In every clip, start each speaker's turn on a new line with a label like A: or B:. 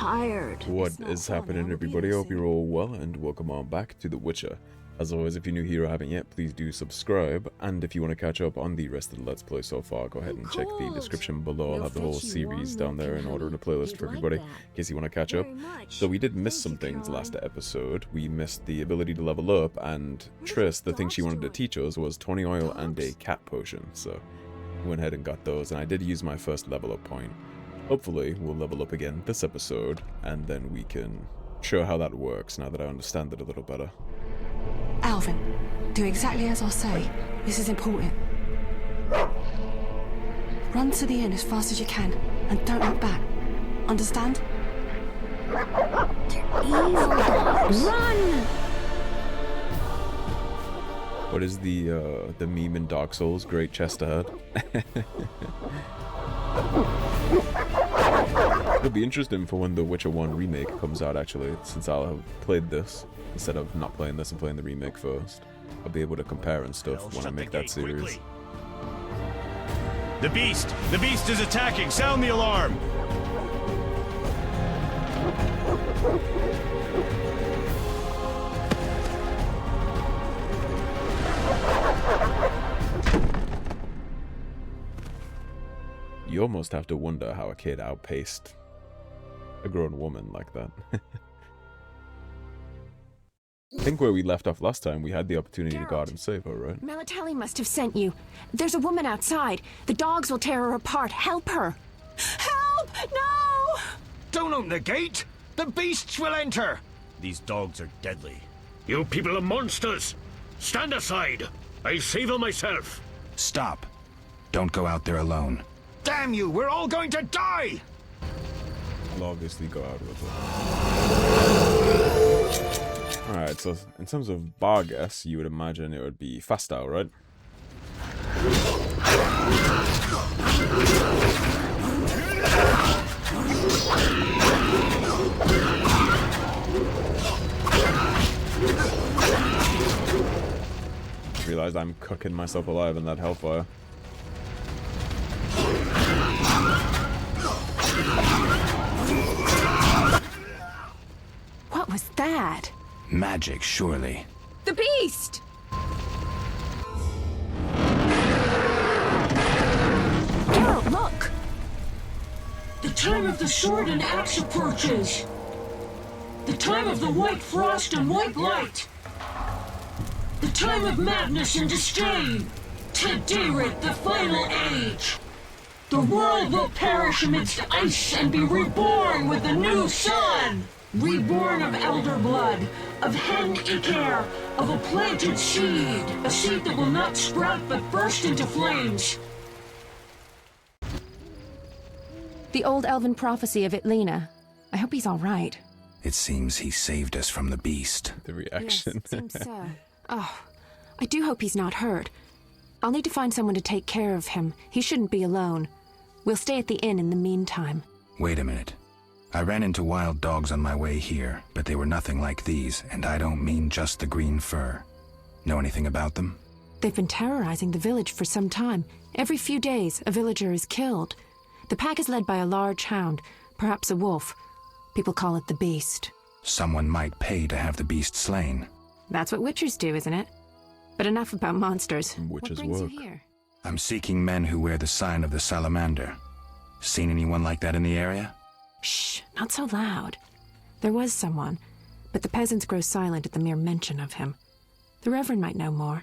A: tired.
B: What is happening, everybody? Hope you're all well, and welcome on back to The Witcher. As always, if you're new here or haven't yet, please do subscribe, and if you want to catch up on the rest of the Let's Play so far, go ahead and check the description below. I'll have the whole series down there in order in a playlist for everybody, in case you want to catch up. So we did miss some things last episode. We missed the ability to level up, and Triss, the thing she wanted to teach us was 20 oil and a cat potion, so we went ahead and got those, and I did use my first level up point. Hopefully, we'll level up again this episode, and then we can show how that works now that I understand it a little better.
C: Alvin, do exactly as I say. This is important. Run to the inn as fast as you can, and don't look back. Understand?
A: They're evil dogs. Run!
B: What is the meme in Dark Souls? Great chest ahead. It'll be interesting for when the Witcher 1 remake comes out, actually, since I'll have played this instead of not playing this and playing the remake first. I'll be able to compare and stuff when I make that series.
D: Quickly. The beast! The beast is attacking! Sound the alarm!
B: You almost have to wonder how a kid outpaced a grown woman like that. I think where we left off last time, we had the opportunity to guard and save her, right?
A: Melatelli must have sent you. There's a woman outside. The dogs will tear her apart. Help her. Help! No!
D: Don't open the gate! The beasts will enter! These dogs are deadly.
E: You people are monsters! Stand aside! I'll save her myself!
F: Stop. Don't go out there alone.
D: Damn you! We're all going to die!
B: I'll obviously go out with her. Alright, so in terms of Bargas, you would imagine it would be Fastow, right? I realized I'm cooking myself alive in that hellfire.
A: What was that?
F: Magic, surely.
A: The beast! Geralt, look!
G: The time of the sword and axe approaches. The time of the white frost and white light. The time of madness and disdain. Tedirit, the final age. The world will perish amidst ice and be reborn with the new sun. Reborn of elder blood, of hen Icaer, of a planted seed. A seed that will not sprout but burst into flames.
A: The old elven prophecy of Itlina. I hope he's all right.
F: It seems he saved us from the beast.
B: The reaction.
A: Yes, it seems so. Oh, I do hope he's not hurt. I'll need to find someone to take care of him. He shouldn't be alone. We'll stay at the inn in the meantime.
F: Wait a minute. I ran into wild dogs on my way here, but they were nothing like these, and I don't mean just the green fur. Know anything about them?
A: They've been terrorizing the village for some time. Every few days, a villager is killed. The pack is led by a large hound, perhaps a wolf. People call it the beast.
F: Someone might pay to have the beast slain.
A: That's what witchers do, isn't it? But enough about monsters.
B: Witches
A: what brings
B: work.
A: you here?
F: I'm seeking men who wear the sign of the salamander. Seen anyone like that in the area?
A: Shh, not so loud. There was someone, but the peasants grow silent at the mere mention of him. The Reverend might know more.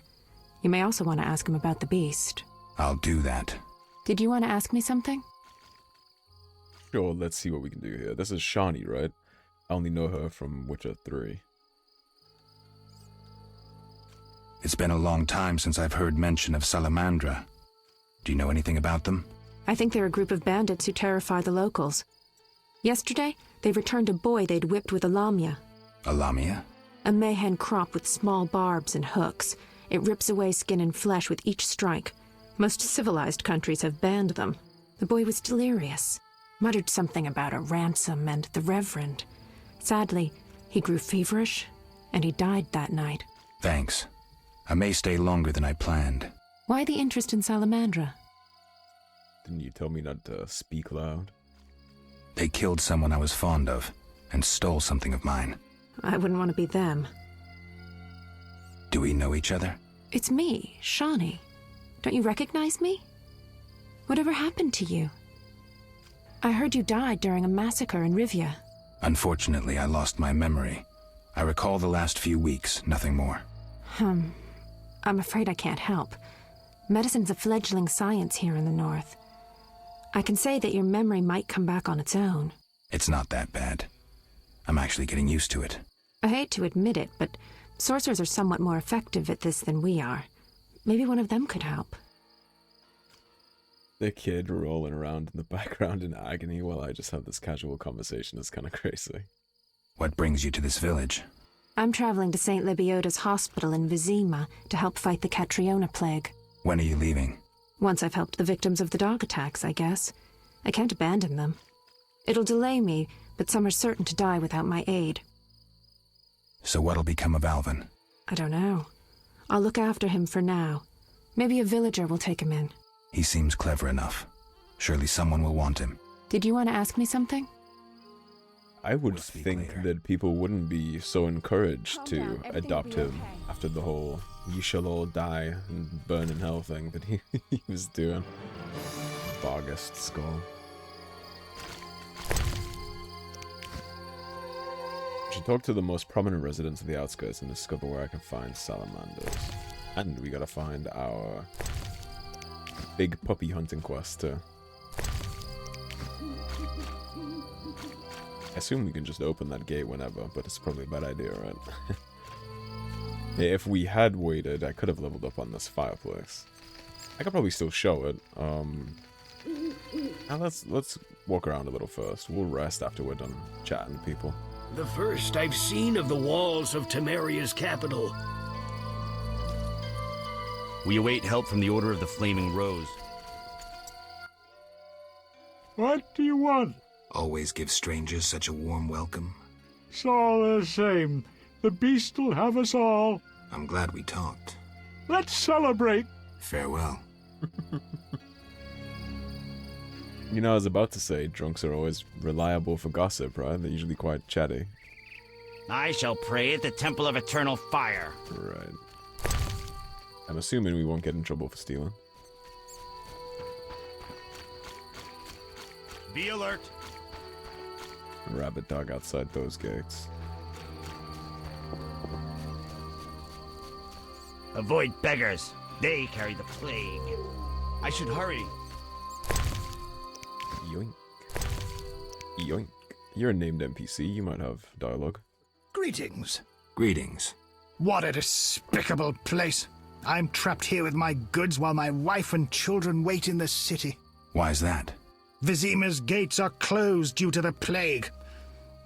A: You may also want to ask him about the beast.
F: I'll do that.
A: Did you want to ask me something?
B: Sure, let's see what we can do here. This is Shani, right? I only know her from Witcher 3.
F: It's been a long time since I've heard mention of Salamandra. Do you know anything about them?
A: I think they're a group of bandits who terrify the locals. Yesterday, they returned a boy they'd whipped with a lamia.
F: A lamia?
A: A mayhen crop with small barbs and hooks. It rips away skin and flesh with each strike. Most civilized countries have banned them. The boy was delirious. Muttered something about a ransom and the Reverend. Sadly, he grew feverish, and he died that night.
F: Thanks. I may stay longer than I planned.
A: Why the interest in Salamandra?
B: Didn't you tell me not to speak loud?
F: They killed someone I was fond of, and stole something of mine.
A: I wouldn't want to be them.
F: Do we know each other?
A: It's me, Shani. Don't you recognize me? Whatever happened to you? I heard you died during a massacre in Rivia.
F: Unfortunately, I lost my memory. I recall the last few weeks, nothing more.
A: I'm afraid I can't help. Medicine's a fledgling science here in the north. I can say that your memory might come back on its own.
F: It's not that bad. I'm actually getting used to it.
A: I hate to admit it, but sorcerers are somewhat more effective at this than we are. Maybe one of them could help.
B: The kid rolling around in the background in agony while I just have this casual conversation is kind of crazy.
F: What brings you to this village?
A: I'm traveling to St. Libioda's hospital in Vizima to help fight the Catriona plague.
F: When are you leaving?
A: Once I've helped the victims of the dog attacks, I guess. I can't abandon them. It'll delay me, but some are certain to die without my aid.
F: So what'll become of Alvin?
A: I don't know. I'll look after him for now. Maybe a villager will take him in.
F: He seems clever enough. Surely someone will want him.
A: Did you want to ask me something?
B: I would
F: We'll speak
B: think
F: later.
B: that people wouldn't be so encouraged
C: Calm
B: to
C: down, everything will
B: adopt
C: be
B: him
C: okay.
B: after the whole "you shall all die and burn in hell" thing that he was doing. Barghest skull. I should talk to the most prominent residents of the outskirts and discover where I can find salamanders. And we gotta find our big puppy hunting quest too. I assume we can just open that gate whenever, but it's probably a bad idea, right? Yeah, if we had waited, I could have leveled up on this fireplace. I could probably still show it. Now let's walk around a little first. We'll rest after we're done chatting to people.
E: The first I've seen of the walls of Temeria's capital.
D: We await help from the Order of the Flaming Rose.
H: What do you want?
F: Always give strangers such a warm welcome.
H: It's all the same. The beast will have us all.
F: I'm glad we talked.
H: Let's celebrate.
F: Farewell.
B: You know, I was about to say, drunks are always reliable for gossip, right? They're usually quite chatty.
D: I shall pray at the Temple of Eternal Fire.
B: Right. I'm assuming we won't get in trouble for stealing.
D: Be alert.
B: Rabbit dog outside those gates.
D: Avoid beggars. They carry the plague. I should hurry.
B: Yoink. Yoink. You're a named NPC. You might have dialogue.
I: Greetings.
F: Greetings.
I: What a despicable place. I'm trapped here with my goods while my wife and children wait in the city.
F: Why's that?
I: Vizima's gates are closed due to the plague.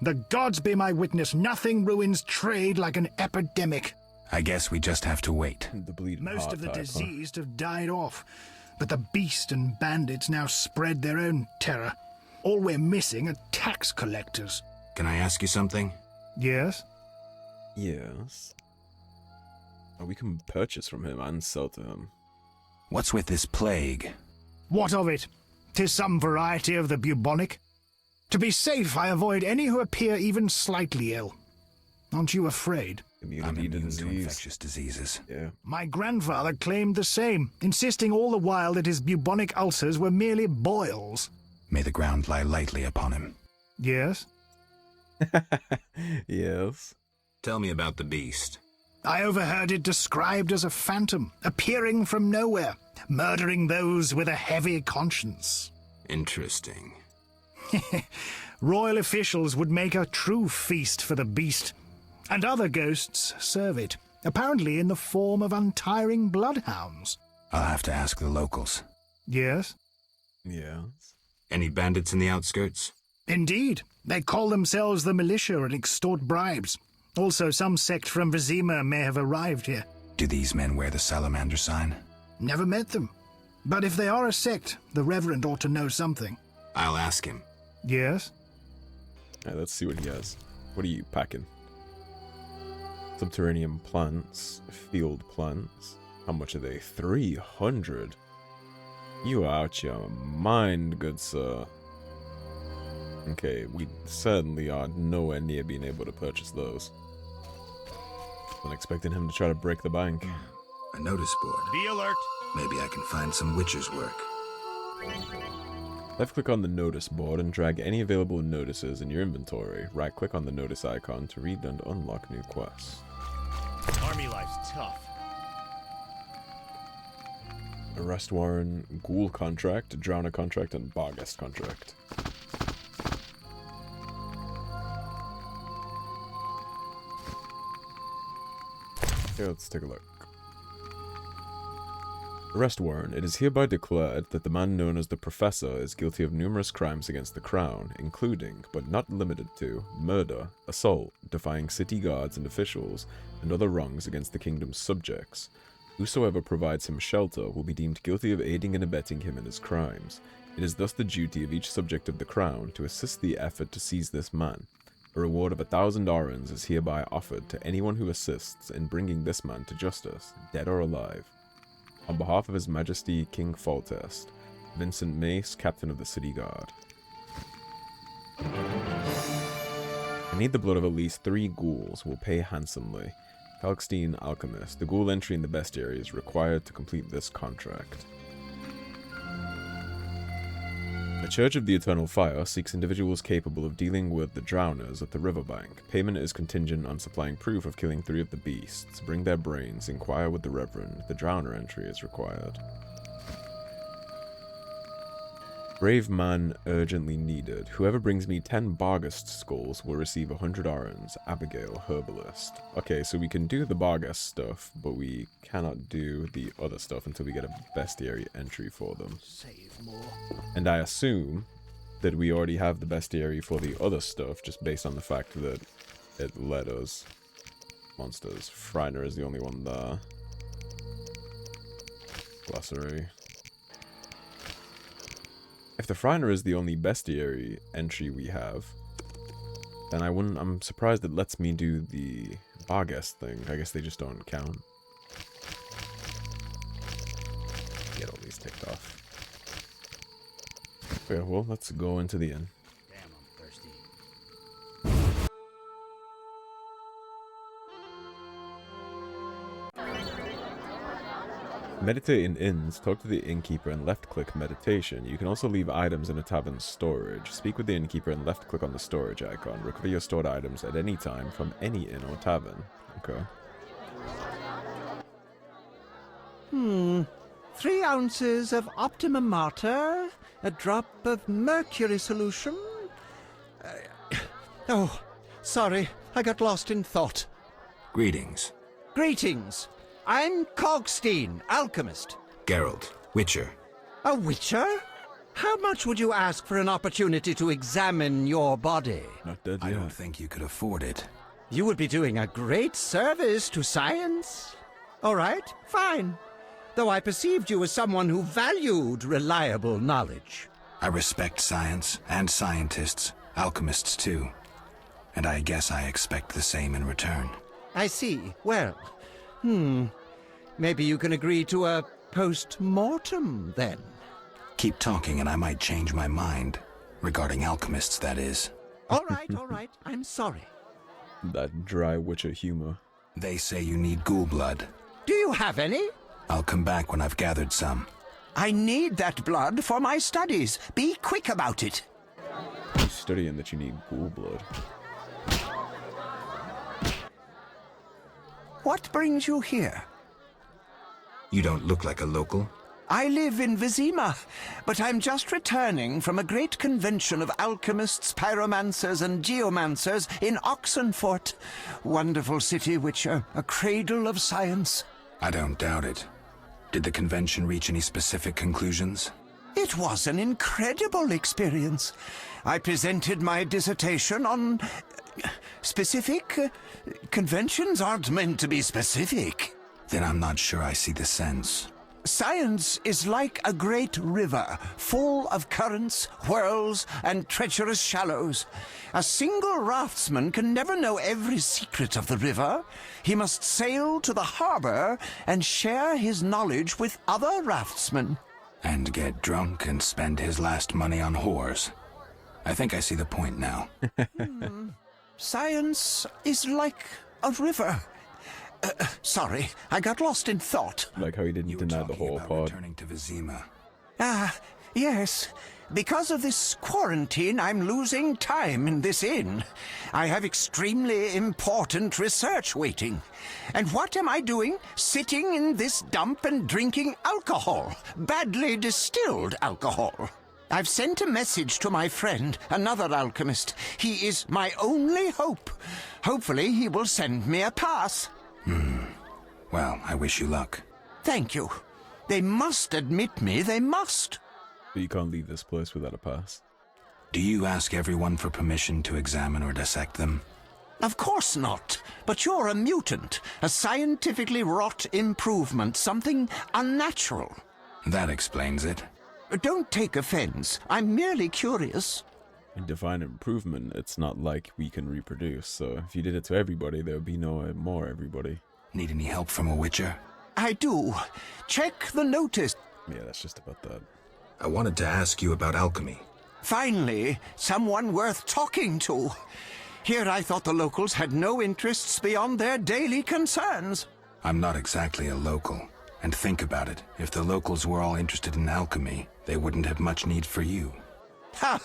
I: The gods be my witness, nothing ruins trade like an epidemic.
F: I guess we just have to wait.
B: The bleeding
I: Most
B: heart
I: of the
B: type, huh?
I: diseased have died off, but the beast and bandits now spread their own terror. All we're missing are tax collectors.
F: Can I ask you something?
I: Yes?
B: Yes. Oh, we can purchase from him and sell to him.
F: What's with this plague?
I: What of it? 'Tis some variety of the bubonic. To be safe, I avoid any who appear even slightly ill. Aren't you afraid?
F: I'm
B: Immunity to
F: immune to
B: disease.
F: infectious diseases.
B: Yeah.
I: My grandfather claimed the same, insisting all the while that his bubonic ulcers were merely boils.
F: May the ground lie lightly upon him.
I: Yes?
B: Yes.
F: Tell me about the beast.
I: I overheard it described as a phantom, appearing from nowhere, murdering those with a heavy conscience.
F: Interesting.
I: Royal officials would make a true feast for the beast, and other ghosts serve it, apparently in the form of untiring bloodhounds.
F: I'll have to ask the locals.
I: Yes?
B: Yes.
F: Any bandits in the outskirts?
I: Indeed. They call themselves the militia and extort bribes. Also, some sect from Vizima may have arrived here.
F: Do these men wear the salamander sign?
I: Never met them. But if they are a sect, the Reverend ought to know something.
F: I'll ask him.
I: Yes?
B: Alright, let's see what he has. What are you packing? Subterranean plants, field plants. How much are they? 300. You are out your mind, good sir. Okay, we certainly are nowhere near being able to purchase those. I'm expecting him to try to break the bank.
F: A notice board.
D: Be alert.
F: Maybe I can find some witcher's work.
B: Left-click on the notice board and drag any available notices in your inventory. Right-click on the notice icon to read and unlock new quests.
D: Army life's tough.
B: Arrest warrant, Ghoul contract, Drowner contract, and Barghest contract. Okay, let's take a look. Arrest warrant. It is hereby declared that the man known as the Professor is guilty of numerous crimes against the Crown, including, but not limited to, murder, assault, defying city guards and officials, and other wrongs against the kingdom's subjects. Whosoever provides him shelter will be deemed guilty of aiding and abetting him in his crimes. It is thus the duty of each subject of the Crown to assist the effort to seize this man. A reward of 1,000 orens is hereby offered to anyone who assists in bringing this man to justice, dead or alive. On behalf of His Majesty King Foltest, Vincent Mace, Captain of the City Guard. I need the blood of at least 3 ghouls. Will pay handsomely. Kalkstein Alchemist. The ghoul entry in the bestiary is required to complete this contract. The Church of the Eternal Fire seeks individuals capable of dealing with the drowners at the riverbank. Payment is contingent on supplying proof of killing 3 of the beasts. Bring their brains, inquire with the Reverend. The drowner entry is required. Brave man urgently needed. Whoever brings me 10 Barghest skulls will receive 100 orens. Abigail, Herbalist. Okay, so we can do the Barghest stuff, but we cannot do the other stuff until we get a bestiary entry for them.
D: Save more.
B: And I assume that we already have the bestiary for the other stuff, just based on the fact that it let us. Monsters. Friner is the only one there. Glossary. If the Friner is the only bestiary entry we have, then I'm surprised it lets me do the Barghest thing. I guess they just don't count. Get all these ticked off. Okay, well, let's go into the inn.
D: Damn, I'm thirsty.
B: Meditate in inns, talk to the innkeeper and left-click meditation. You can also leave items in a tavern's storage. Speak with the innkeeper and left-click on the storage icon. Recover your stored items at any time from any inn or tavern. Okay.
J: 3 ounces of optimum mater, a drop of mercury solution. Oh, sorry, I got lost in thought.
F: Greetings.
J: Greetings. I'm Kalkstein, alchemist.
F: Geralt, Witcher.
J: A witcher? How much would you ask for an opportunity to examine your body?
B: Not dead yet.
F: I don't think you could afford it.
J: You would be doing a great service to science. All right, fine. Though I perceived you as someone who valued reliable knowledge.
F: I respect science and scientists, alchemists too. And I guess I expect the same in return.
J: I see. Well, maybe you can agree to a post-mortem, then.
F: Keep talking and I might change my mind. Regarding alchemists, that is.
J: All right. I'm sorry.
B: That dry Witcher humor.
F: They say you need ghoul blood.
J: Do you have any?
F: I'll come back when I've gathered some.
J: I need that blood for my studies. Be quick about it.
B: You're studying that you need ghoul blood.
J: What brings you here?
F: You don't look like a local.
J: I live in Vizima, but I'm just returning from a great convention of alchemists, pyromancers, and geomancers in Oxenfurt. Wonderful city, Witcher, a cradle of science.
F: I don't doubt it. Did the convention reach any specific conclusions?
J: It was an incredible experience. I presented my dissertation on specific. Conventions aren't meant to be specific.
F: Then I'm not sure I see the sense.
J: Science is like a great river, full of currents, whirls, and treacherous shallows. A single raftsman can never know every secret of the river. He must sail to the harbor and share his knowledge with other raftsmen.
F: And get drunk and spend his last money on whores. I think I see the point now.
J: Science is like a river. Sorry, I got lost in thought.
B: Like how he didn't deny the whole pod.
F: Returning to Vizima.
J: Yes. Because of this quarantine, I'm losing time in this inn. I have extremely important research waiting. And what am I doing? Sitting in this dump and drinking alcohol. Badly distilled alcohol. I've sent a message to my friend, another alchemist. He is my only hope. Hopefully he will send me a pass.
F: Well, I wish you luck.
J: Thank you. They must admit me, they must.
B: But you can't leave this place without a pass.
F: Do you ask everyone for permission to examine or dissect them?
J: Of course not. But you're a mutant, a scientifically wrought improvement, something unnatural.
F: That explains it.
J: Don't take offense. I'm merely curious.
B: In divine improvement, it's not like we can reproduce, so if you did it to everybody, there would be no more everybody.
F: Need any help from a witcher?
J: I do. Check the notice.
B: Yeah, that's just about that.
F: I wanted to ask you about alchemy.
J: Finally, someone worth talking to. Here I thought the locals had no interests beyond their daily concerns.
F: I'm not exactly a local. And think about it. If the locals were all interested in alchemy, they wouldn't have much need for you.
J: Ha!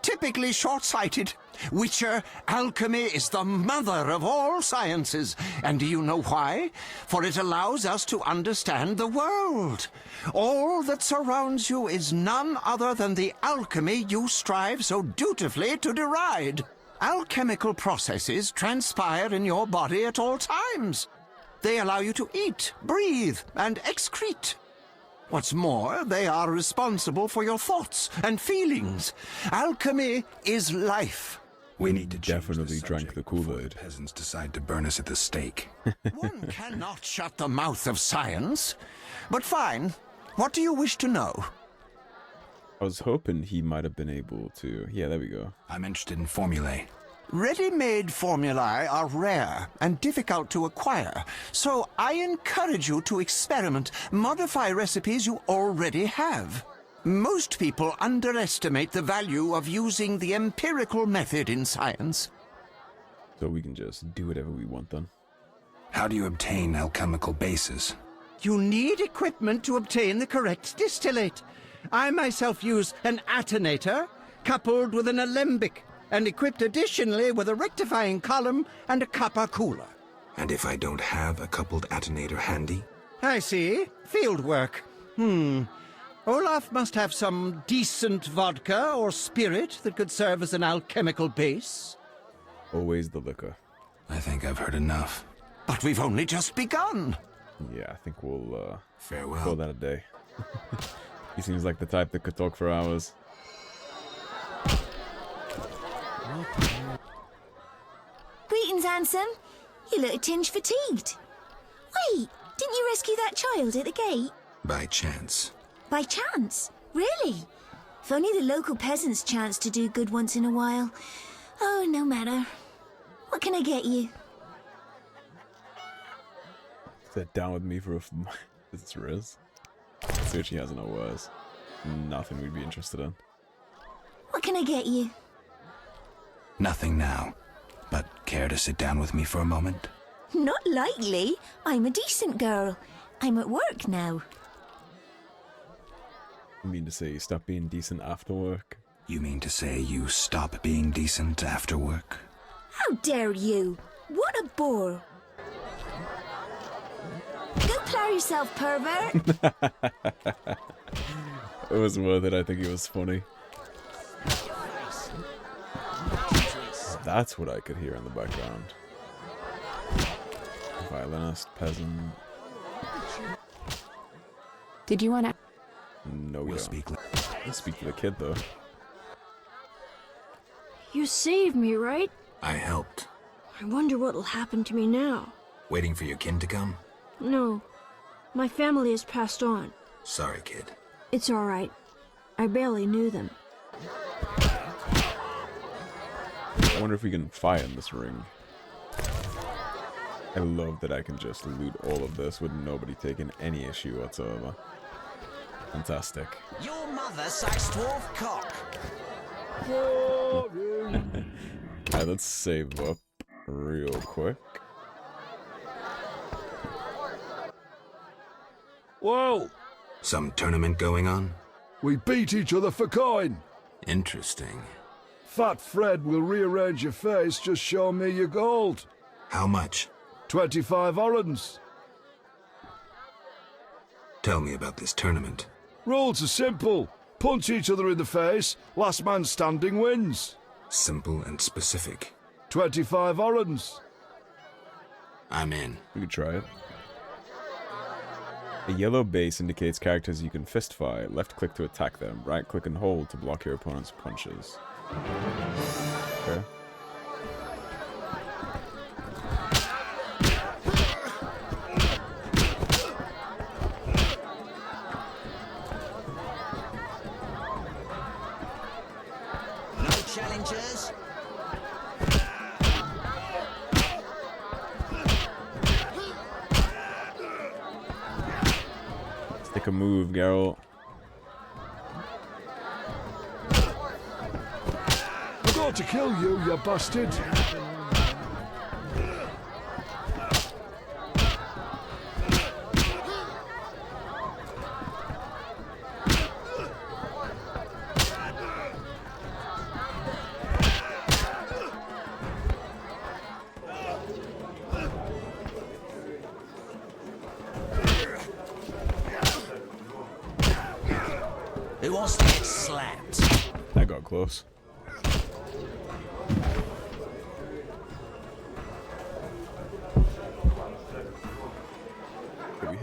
J: Typically short-sighted. Witcher, alchemy is the mother of all sciences. And do you know why? For it allows us to understand the world. All that surrounds you is none other than the alchemy you strive so dutifully to deride. Alchemical processes transpire in your body at all times. They allow you to eat, breathe, and excrete. What's more, they are responsible for your thoughts and feelings. Alchemy is life.
F: We need to
B: definitely drank the Kool-Aid.
F: Peasants decide to burn us at the stake.
J: One cannot shut the mouth of science. But fine. What do you wish to know?
B: I was hoping he might have been able to... Yeah, there we go.
F: I'm interested in formulae.
J: Ready-made formulae are rare and difficult to acquire, so I encourage you to experiment, modify recipes you already have. Most people underestimate the value of using the empirical method in science.
B: So we can just do whatever we want then.
F: How do you obtain alchemical bases?
J: You need equipment to obtain the correct distillate. I myself use an attenator coupled with an alembic, and equipped additionally with a rectifying column and a copper cooler.
F: And if I don't have a coupled attenator handy?
J: I see. Field work. Olaf must have some decent vodka or spirit that could serve as an alchemical base.
B: Always the liquor.
F: I think I've heard enough.
J: But we've only just begun.
B: Yeah, I think we'll,
F: farewell.
B: Call that a day. He seems like the type that could talk for hours.
K: Greetings, handsome. You look a tinge fatigued. Wait, didn't you rescue that child at the gate?
F: By chance.
K: By chance? Really? If only the local peasants chanced to do good once in a while. Oh, no matter. What can I get you?
B: Sit down with me for a... It's Riz. See what she has in her words. Nothing we'd be interested in.
K: What can I get you?
F: Nothing now. But care to sit down with me for a moment?
K: Not likely. I'm a decent girl. I'm at work now.
B: You mean to say you stop being decent after work?
F: You mean to say you stop being decent after work?
K: How dare you? What a bore. Go plow yourself, pervert.
B: It was worth it. I think it was funny. That's what I could hear in the background. Violinist, peasant.
A: Did you want to...
B: No,
F: we'll
B: don't. Let's speak to the kid, though.
L: You saved me, right?
F: I helped.
L: I wonder what'll happen to me now.
F: Waiting for your kin to come?
L: No. My family has passed on.
F: Sorry, kid.
L: It's all right. I barely knew them.
B: I wonder if we can fire in this ring. I love that I can just loot all of this with nobody taking any issue whatsoever. Fantastic.
J: Your mother sucks dwarf cock.
B: Alright, let's save up real quick.
F: Whoa! Some tournament going on?
M: We beat each other for coin.
F: Interesting.
M: Fat Fred will rearrange your face, just show me your gold.
F: How much?
M: 25 orens.
F: Tell me about this tournament.
M: Rules are simple. Punch each other in the face, last man standing wins.
F: Simple and specific.
M: 25 orens.
F: I'm in.
B: We could try it. A yellow base indicates characters you can fist fight. Left click to attack them. Right click and hold to block your opponent's punches. Okay.
J: No challengers.
B: Stick a move, Geralt.
M: I got to kill you, you bastard.
J: Who wants to get slapped?
B: That got close. We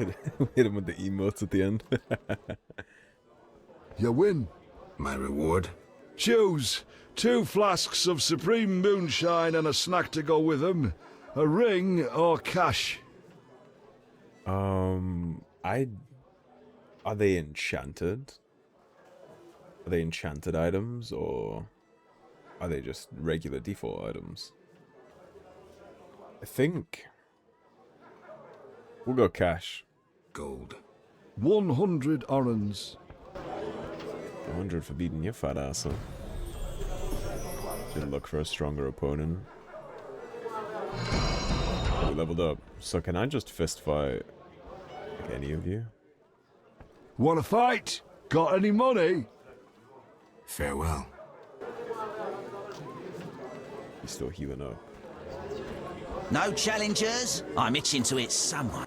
B: hit him with the emotes at the end.
M: You win.
F: My reward?
M: Choose 2 flasks of supreme moonshine and a snack to go with them. A ring or cash.
B: Are they enchanted? Are they enchanted items, or are they just regular default items? I think we'll go cash.
F: Gold.
M: 100 orens.
B: 100 for beating your fat ass up. Should look for a stronger opponent. We leveled up. So can I just fist fight like any of you?
M: Wanna fight? Got any money?
F: Farewell.
B: He's still healing up.
J: No challengers? I'm itching to hit someone.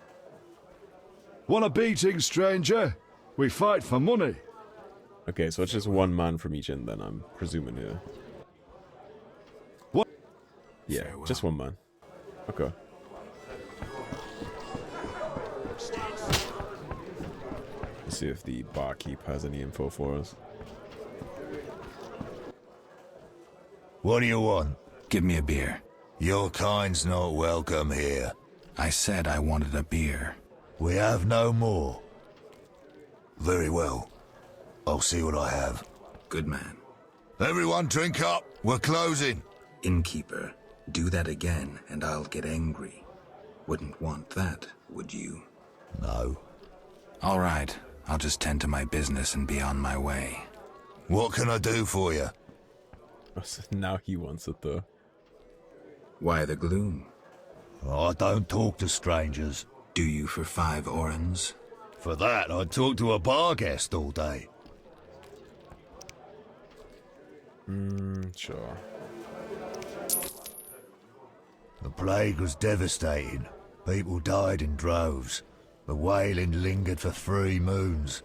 M: Want a beating, stranger? We fight for money.
B: Okay, so it's just one man from each end then, I'm presuming here.
M: What?
B: Yeah,
F: Farewell.
B: just one man. Okay. Let's see if the barkeep has any info for us.
N: What do you want?
F: Give me a beer.
N: Your kind's not welcome here.
F: I said I wanted a beer.
N: We have no more. Very well. I'll see what I have.
F: Good man.
N: Everyone drink up. We're closing.
F: Innkeeper, do that again and I'll get angry. Wouldn't want that, would you?
N: No.
F: All right. I'll just tend to my business and be on my way.
N: What can I do for you?
B: Now he wants it though.
F: Why the gloom?
N: I don't talk to strangers.
F: Do you for 5 orens?
N: For that, I'd talk to a bar guest all day.
B: Sure.
N: The plague was devastating. People died in droves. The wailing lingered for 3 moons.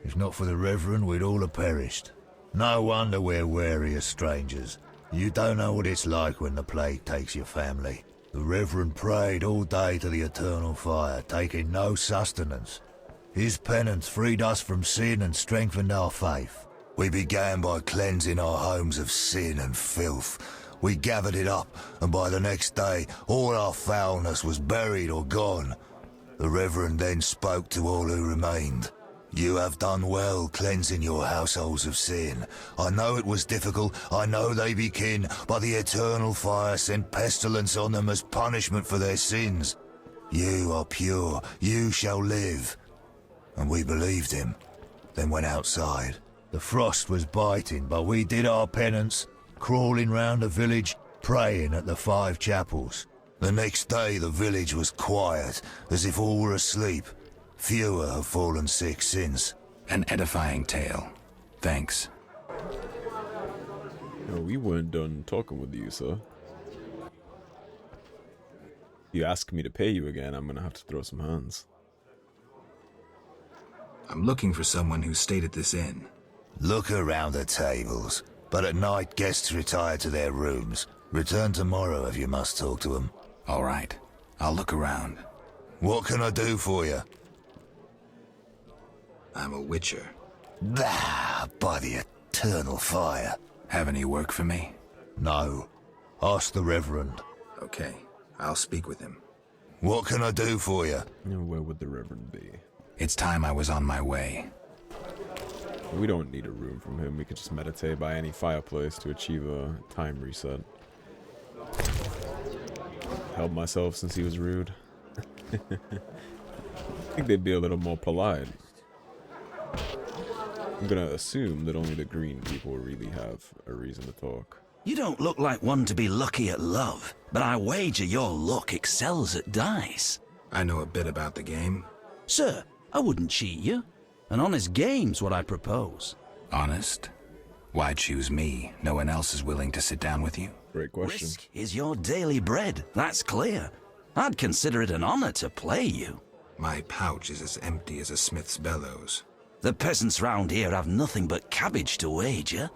N: If not for the Reverend, we'd all have perished. No wonder we're wary of strangers. You don't know what it's like when the plague takes your family. The Reverend prayed all day to the eternal fire, taking no sustenance. His penance freed us from sin and strengthened our faith. We began by cleansing our homes of sin and filth. We gathered it up, and by the next day, all our foulness was buried or gone. The Reverend then spoke to all who remained. You have done well cleansing your households of sin. I know it was difficult, I know they be kin, but the eternal fire sent pestilence on them as punishment for their sins. You are pure, you shall live. And we believed him, then went outside. The frost was biting, but we did our penance, crawling round the village, praying at the 5 chapels. The next day the village was quiet, as if all were asleep. Fewer have fallen sick since.
F: An edifying tale. Thanks.
B: No, we weren't done talking with you, sir. If you ask me to pay you again, I'm gonna have to throw some hands.
F: I'm looking for someone who stayed at this inn.
N: Look around the tables, but at night guests retire to their rooms. Return tomorrow if you must talk to them.
F: All right, I'll look around.
N: What can I do for you?
F: I'm a witcher.
N: Ah, by the eternal fire.
F: Have any work for me?
N: No. Ask the Reverend.
F: Okay, I'll speak with him.
N: What can I do for you?
B: Where would the Reverend be?
F: It's time I was on my way.
B: We don't need a room from him. We could just meditate by any fireplace to achieve a time reset. Held myself since he was rude. I think they'd be a little more polite. I'm gonna assume that only the green people really have a reason to talk.
O: You don't look like one to be lucky at love, but I wager your luck excels at dice.
F: I know a bit about the game.
O: Sir, I wouldn't cheat you. An honest game's what I propose.
F: Honest? Why choose me? No one else is willing to sit down with you?
B: Great question.
O: Risk is your daily bread, that's clear. I'd consider it an honor to play you.
F: My pouch is as empty as a smith's bellows.
O: The peasants round here have nothing but cabbage to wager.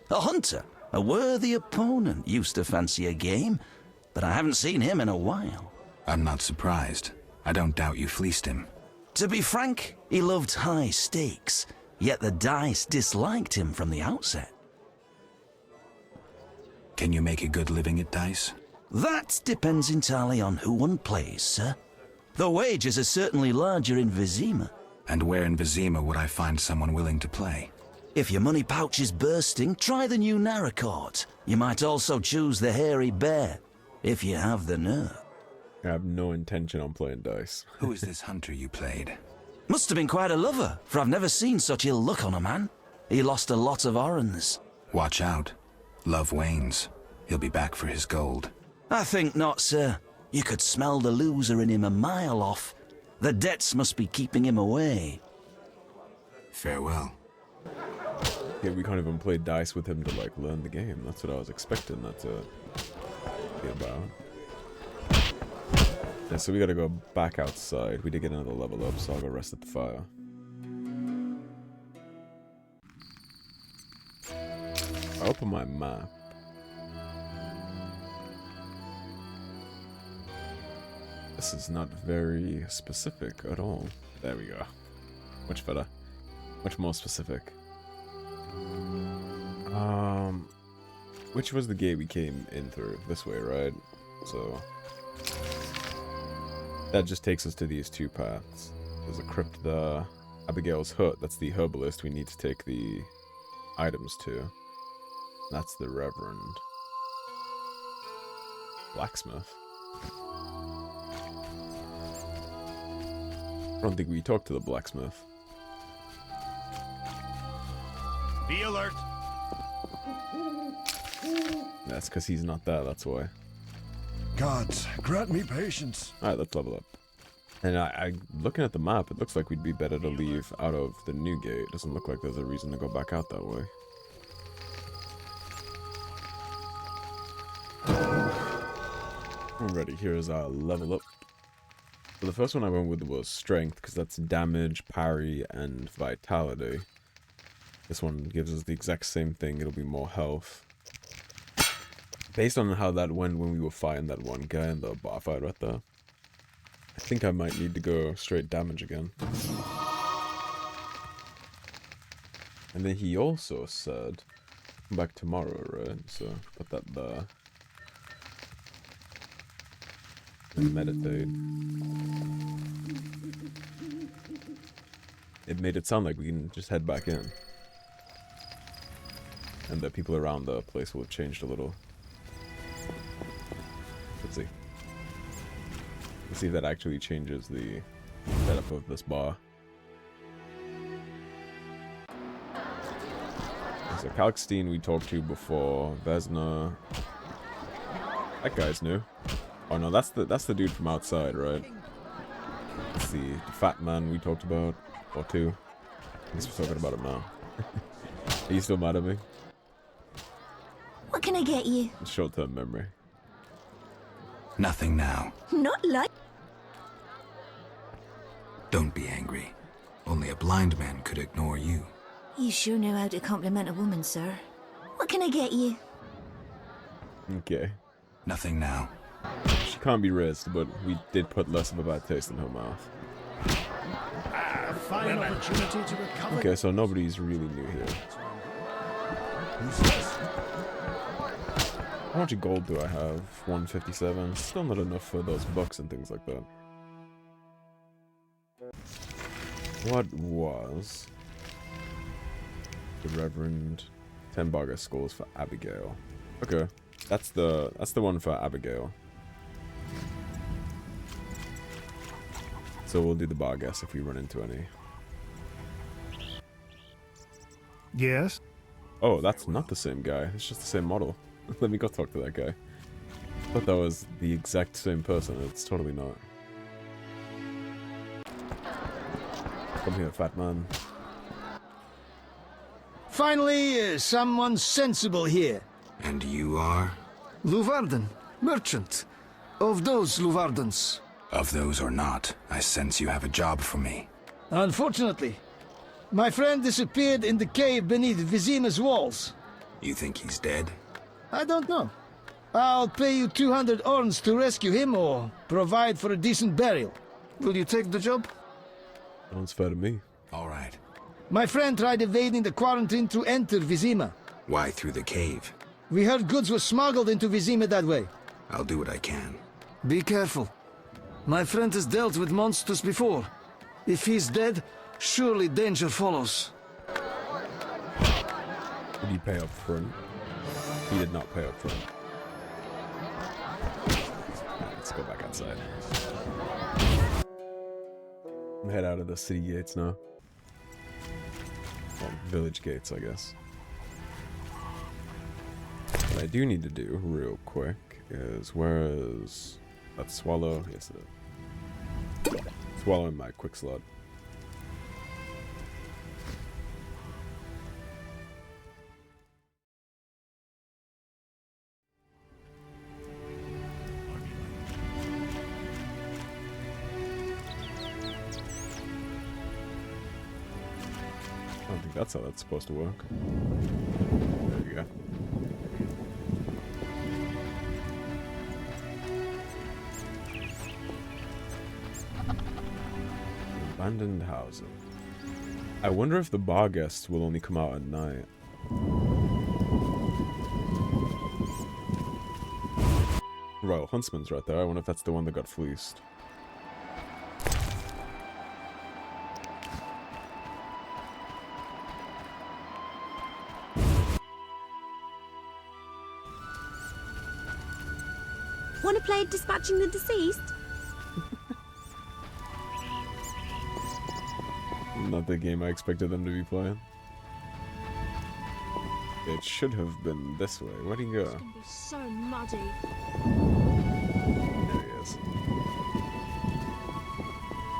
O: A hunter, a worthy opponent, used to fancy a game, but I haven't seen him in a while.
F: I'm not surprised. I don't doubt you fleeced him.
O: To be frank, he loved high stakes, yet the dice disliked him from the outset.
F: Can you make a good living at dice?
O: That depends entirely on who one plays, sir. The wages are certainly larger in Vizima.
F: And where in Vizima would I find someone willing to play?
O: If your money pouch is bursting, try the new Narracourt. You might also choose the Hairy Bear, if you have the nerve.
B: I have no intention on playing dice.
F: Who is this hunter you played?
O: Must have been quite a lover, for I've never seen such ill luck on a man. He lost a lot of orans.
F: Watch out. Love wanes. He'll be back for his gold.
O: I think not, sir. You could smell the loser in him a mile off. The debts must be keeping him away.
F: Farewell.
B: Yeah, we can't even play dice with him to, like, learn the game. That's what I was expecting that to be about. Yeah, so we gotta go back outside. We did get another level up, so I'll go rest at the fire. I open my map. This is not very specific at all. There we go. Much better. Much more specific. Which was the gate we came in through? This way, right? So that just takes us to these two paths. There's a crypt, the Abigail's hut. That's the herbalist we need to take the items to. That's the Reverend. Blacksmith. I don't think we talked to the blacksmith.
D: Be alert.
B: That's because he's not there, that's why.
P: Gods, grant me patience.
B: Alright, let's level up. And I looking at the map, it looks like we'd be better to leave out of the new gate. It doesn't look like there's a reason to go back out that way. Alrighty, here's our level up. So the first one I went with was strength, because that's damage, parry, and vitality. This one gives us the exact same thing, it'll be more health. Based on how that went when we were fighting that one guy in the bar fight right there, I think I might need to go straight damage again. And then he also said, come back tomorrow, right? So put that there. And meditate. It made it sound like we can just head back in. And the people around the place will have changed a little. Let's see. Let's see if that actually changes the setup of this bar. So Kalkstein we talked to before. Vesna. That guy's new. Oh no, that's the dude from outside, right? Let's see. The fat man we talked about. Or two. I guess we're talking about him now. Are you still mad at me?
K: What can I get you?
B: Short-term memory.
F: Nothing now.
K: Not like...
F: Don't be angry. Only a blind man could ignore you.
K: You sure know how to compliment a woman, sir. What can I get you?
B: Okay.
F: Nothing now.
B: She can't be raised, but we did put less of a bad taste in her mouth.
I: Fine opportunity to recover.
B: Okay, so nobody's really new here. How much gold do I have? 157. Still not enough for those bucks and things like that. What was the Reverend 10 Barga skulls for Abigail? Okay, that's the one for Abigail. So we'll do the Bargas if we run into any.
I: Yes?
B: Oh, that's not the same guy. It's just the same model. Let me go talk to that guy. I thought that was the exact same person. It's totally not. Come here, fat man.
Q: Finally, someone sensible here.
F: And you are?
Q: Luvarden, merchant. Of those Luvardens.
F: Of those or not, I sense you have a job for me.
Q: Unfortunately. My friend disappeared in the cave beneath Vizima's walls.
F: You think he's dead?
Q: I don't know. I'll pay you 200 orns to rescue him or provide for a decent burial. Will you take the job?
B: Sounds fair to me.
F: All right.
Q: My friend tried evading the quarantine to enter Vizima.
F: Why through the cave?
Q: We heard goods were smuggled into Vizima that way.
F: I'll do what I can.
Q: Be careful. My friend has dealt with monsters before. If he's dead, surely danger follows.
B: Did he pay up front? He did not pay up front. Let's go back outside. Head out of the city gates now. Well, village gates, I guess. What I do need to do real quick is, where is that swallow? Yes, it is. Swallow in my quick slot. I don't think that's how that's supposed to work. There you go. Abandoned housing. I wonder if the bar guests will only come out at night. Royal Huntsman's right there. I wonder if that's the one that got fleeced.
R: Want to play Dispatching the Deceased?
B: Not the game I expected them to be playing. It should have been this way. Where'd he go?
L: It's gonna be so muddy.
B: There he is.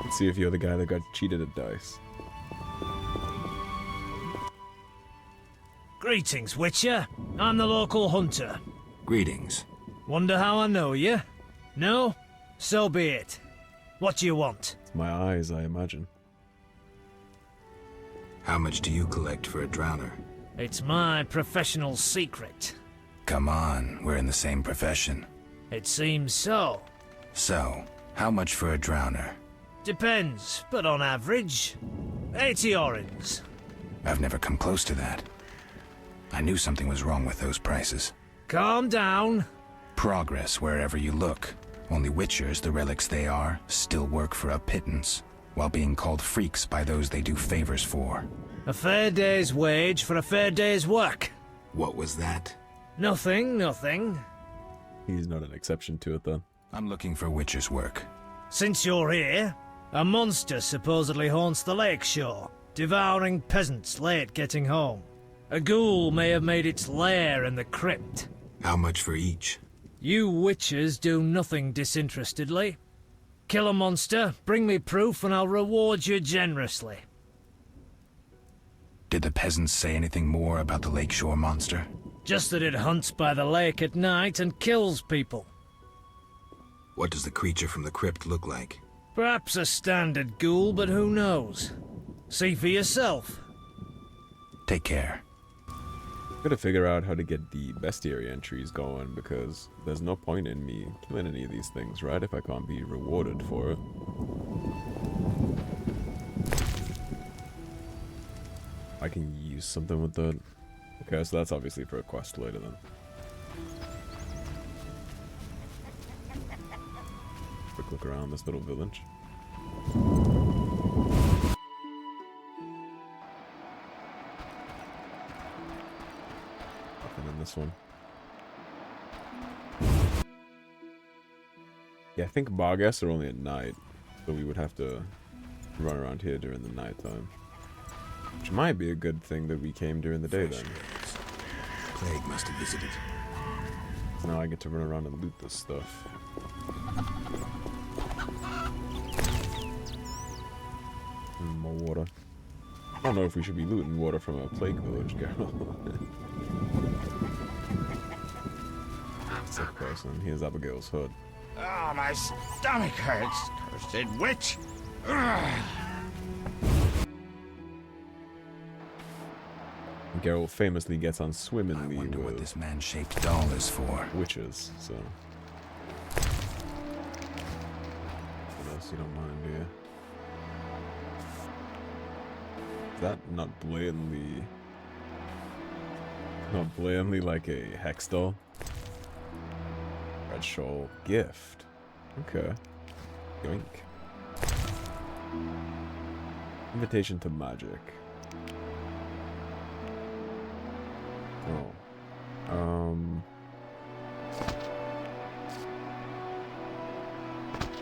B: Let's see if you're the guy that got cheated at dice.
D: Greetings, Witcher. I'm the local hunter.
F: Greetings.
D: Wonder how I know you? No? So be it. What do you want?
B: It's my eyes, I imagine.
F: How much do you collect for a drowner?
D: It's my professional secret.
F: Come on, we're in the same profession.
D: It seems so.
F: So, how much for a drowner?
D: Depends, but on average, 80 orens.
F: I've never come close to that. I knew something was wrong with those prices.
D: Calm down.
F: Progress wherever you look. Only witchers, the relics they are, still work for a pittance, while being called freaks by those they do favors for.
D: A fair day's wage for a fair day's work.
F: What was that?
D: Nothing, nothing.
B: He's not an exception to it, then.
F: I'm looking for witcher's work.
D: Since you're here, a monster supposedly haunts the lake shore, devouring peasants late getting home. A ghoul may have made its lair in the crypt.
F: How much for each?
D: You witches do nothing disinterestedly. Kill a monster, bring me proof, and I'll reward you generously.
F: Did the peasants say anything more about the lakeshore monster?
D: Just that it hunts by the lake at night and kills people.
F: What does the creature from the crypt look like?
D: Perhaps a standard ghoul, but who knows? See for yourself.
F: Take care.
B: Gotta figure out how to get the bestiary entries going, because there's no point in me killing any of these things, right? If I can't be rewarded for it. I can use something with the... Okay, so that's obviously for a quest later then. Quick look around this little village. In this one. Yeah, I think Bargas are only at night, so we would have to run around here during the nighttime. Which might be a good thing that we came during the day then.
F: Plague must have visited.
B: So now I get to run around and loot this stuff. More water. I don't know if we should be looting water from a plague village, Geralt. Sick person. Here's Abigail's hood.
S: Oh, my stomach hurts. Cursed witch.
B: Geralt famously gets on swimmingly with
F: what this man-shaped doll is for.
B: Witches, so. What else you don't mind, do you? Is that not blatantly like a hex doll? Red shawl gift. Okay. Yoink. Invitation to magic. Oh.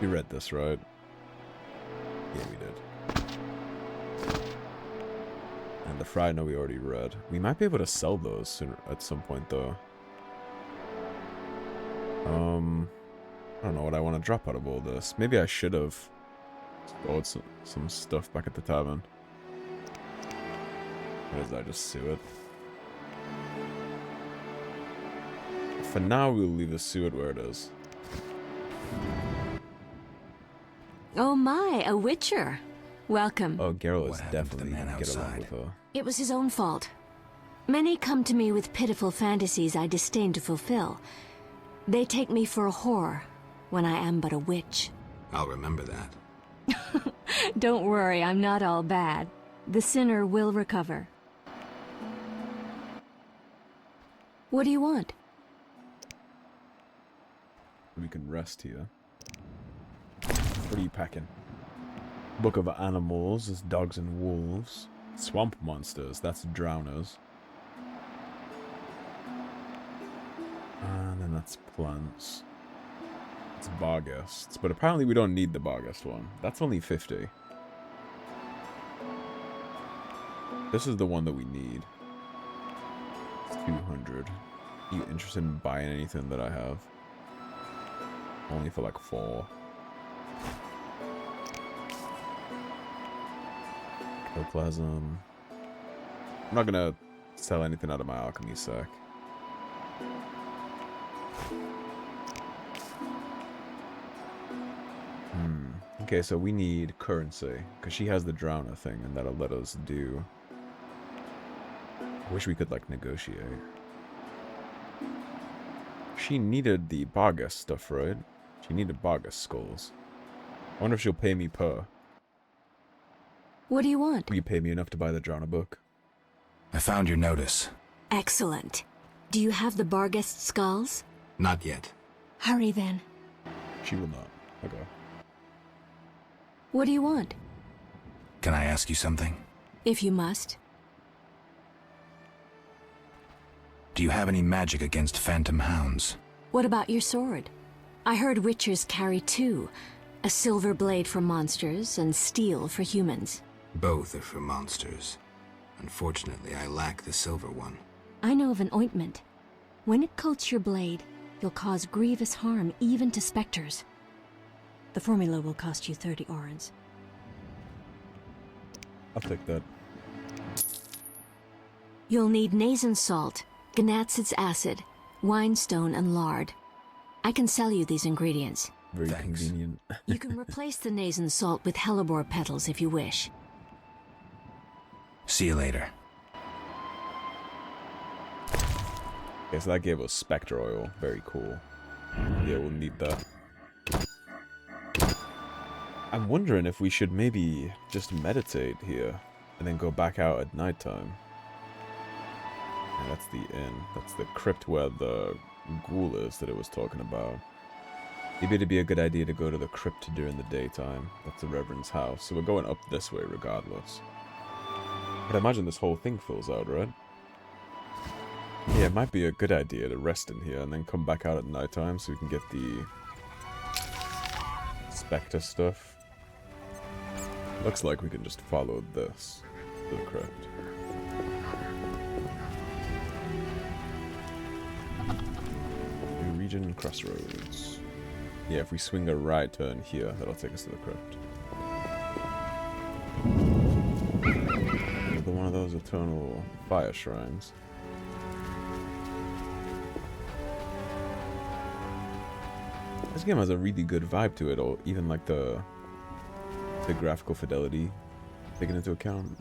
B: You read this, right? Yeah, we did. And the Fry, no, we already read. We might be able to sell those sooner, at some point, though. I don't know what I want to drop out of all this. Maybe I should have stored some stuff back at the tavern. What is that? Just suet? For now, we'll leave the suet where it is.
T: Oh my, a witcher. Welcome.
B: Oh, Geralt is definitely gonna get along with her.
T: It was his own fault. Many come to me with pitiful fantasies I disdain to fulfill. They take me for a whore, when I am but a witch.
F: I'll remember that.
T: Don't worry, I'm not all bad. The sinner will recover. What do you want?
B: We can rest here. What are you packing? Book of Animals is dogs and wolves. Swamp monsters, that's drowners. And then that's plants. It's Barghests, but apparently we don't need the Barghest one. That's only 50. This is the one that we need. It's 200. Are you interested in buying anything that I have? Only for like 4. Ectoplasm. I'm not gonna sell anything out of my alchemy sack. Okay, so we need currency, because she has the Drowner thing, and that'll let us do... I wish we could, like, negotiate. She needed the Barghest stuff, right? She needed Barghest skulls. I wonder if she'll pay me per.
T: What do you want?
B: Will you pay me enough to buy the Drowner book?
F: I found your notice.
T: Excellent. Do you have the Barghest skulls?
F: Not yet.
T: Hurry then.
B: She will not. Okay.
T: What do you want?
F: Can I ask you something?
T: If you must.
F: Do you have any magic against phantom hounds?
T: What about your sword? I heard witchers carry 2. A silver blade for monsters and steel for humans.
F: Both are for monsters. Unfortunately, I lack the silver one.
T: I know of an ointment. When it coats your blade, you'll cause grievous harm even to specters. The formula will cost you 30 orens.
B: I'll take that.
T: You'll need Nazen salt, Gnatzid's acid, winestone, and lard. I can sell you these ingredients.
B: Very convenient.
T: You can replace the Nazen salt with hellebore petals if you wish.
F: See you later.
B: Okay, so that gave us spectre oil. Very cool. Yeah, we'll need that. I'm wondering if we should maybe just meditate here and then go back out at nighttime. And that's the inn. That's the crypt where the ghoul is that it was talking about. Maybe it'd be a good idea to go to the crypt during the daytime. That's the Reverend's house. So we're going up this way regardless. But I imagine this whole thing fills out, right? Yeah, it might be a good idea to rest in here and then come back out at nighttime so we can get the spectre stuff. Looks like we can just follow this to the crypt. New region, crossroads. Yeah, if we swing a right turn here, that'll take us to the crypt. Another one of those eternal fire shrines. This game has a really good vibe to it, or even like the graphical fidelity taken into account.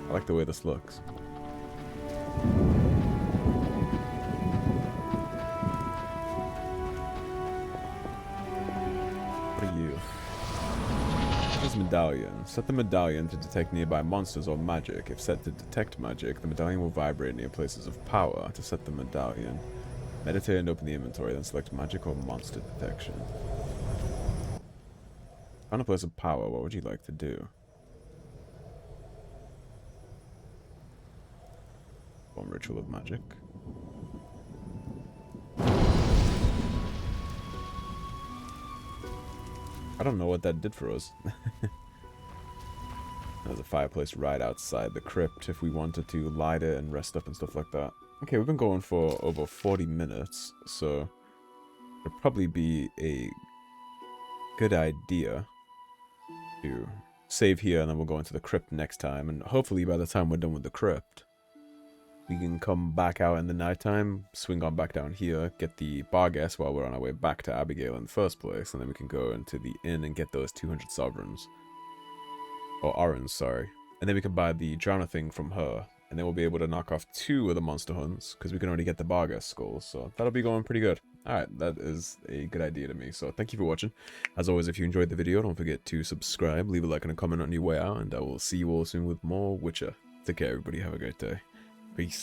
B: I like the way this looks. What are you? This medallion. Set the medallion to detect nearby monsters or magic. If set to detect magic, the medallion will vibrate near places of power. To set the medallion, meditate and open the inventory, then select magic or monster detection. Found a place of power, what would you like to do? One ritual of magic. I don't know what that did for us. There's a fireplace right outside the crypt if we wanted to light it and rest up and stuff like that. Okay, we've been going for over 40 minutes, so it'd probably be a good idea to save here and then we'll go into the crypt next time, and hopefully by the time we're done with the crypt we can come back out in the nighttime, swing on back down here, get the barghest while we're on our way back to Abigail in the first place, and then we can go into the inn and get those 200 sovereigns. Or orens, sorry. And then we can buy the drowner thing from her, and then we'll be able to knock off 2 of the monster hunts, because we can already get the barghest skulls, so that'll be going pretty good. Alright, that is a good idea to me, so thank you for watching. As always, if you enjoyed the video, don't forget to subscribe, leave a like and a comment on your way out, and I will see you all soon with more Witcher. Take care everybody, have a great day. Peace.